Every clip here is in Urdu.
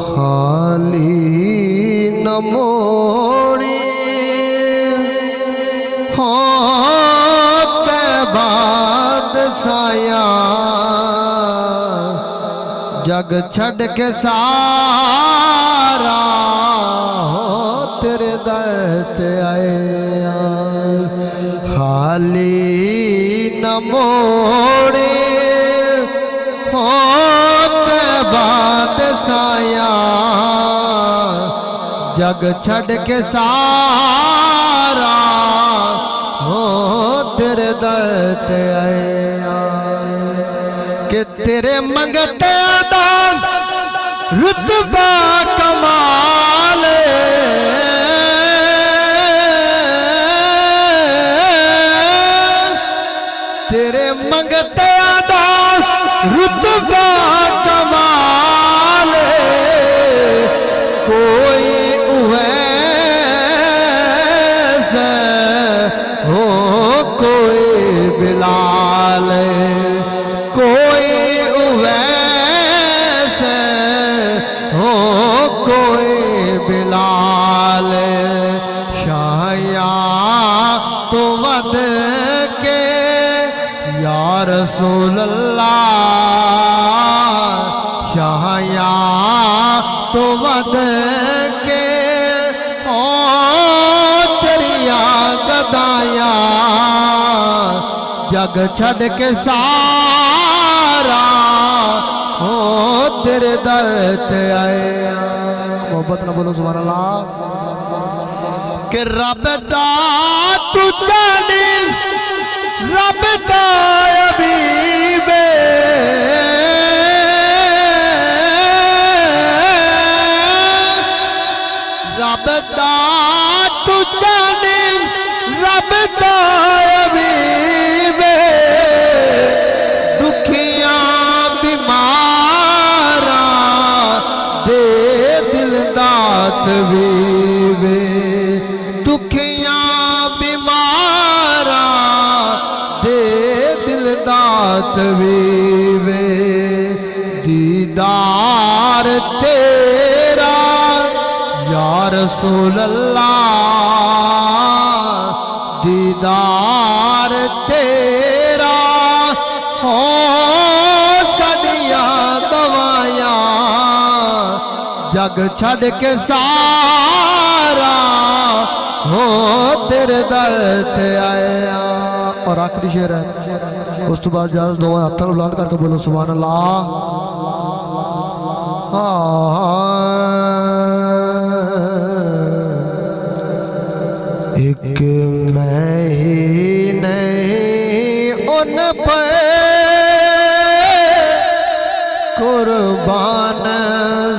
خالی نہ موڑی ہوتے بعد سایہ جگ چھڑ کے سارا ہو تیرے در تے آئے خالی نہ موڑی ہوتے بعد سایہ جگ چھڑ کے سارا ہو تیرے در تے آئے کہ تیرے منگتے آدان رتبہ کمال تیرے منگتے آدان رتبہ کمال کوئی اویس ہو کوئی بلال کوئی اویس ہو کوئی بلال شاہیاں تو ود کے یا رسول اللہ شاہیاں تو ود کے او تیریا گدایا جگ چھڑ کے سارا ہو تیرے در تے آئے محبت نہ بولو سبحان اللہ کہ رب دا تو جانی رب دا عبیبے رب دا تو جانی رب دا عبیبے دکھیاں بیمارا دے دل دات ویوے دکھیاں بیمارا دے دل دات ویوے دیدار تیرا یا رسول اللہ دیدار تیرا ہو سڑیاں دوائیاں جگ چھڑ کے سارا ہو تیرے در تے آئے اور آخری شعر ہے اس تو بعد جاز دعائیں ہتھاں بلند کر کے بولو سبحان اللہ ایک میں ہی نہیں ان پر قربان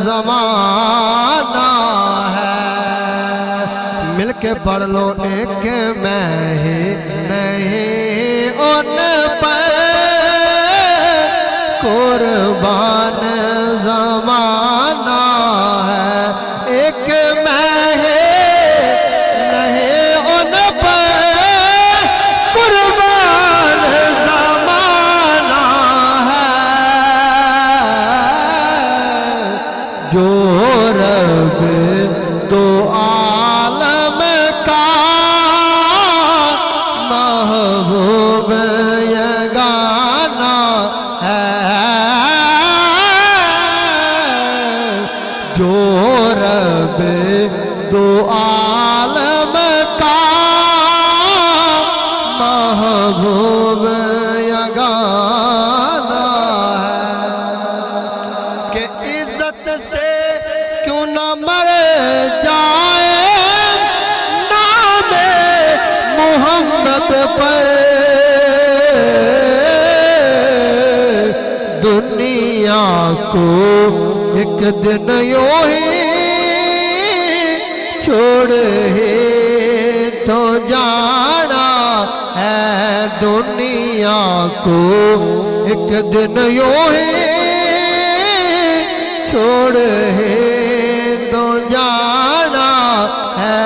زمانہ ہے مل کے پڑھ لو ایک میں ہی نہیں ان پر قربان زمانہ ہے ایک میں ہی جو رب دو عالم کا محبوب یگانہ ہے جو رب دو عالم کا محبوب یگانہ ہے کہ عزت سے کیوں نہ مر جائے نام محمد پر دنیا کو ایک دن یوں ہی چھوڑ ہی تو جانا ہے دنیا کو ایک دن یوں ہی چھوڑ ہی تو جانا ہے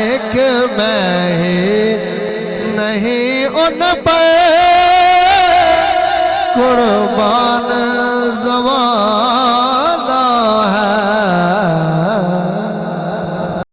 ایک میں ہی نہیں ان پر قربان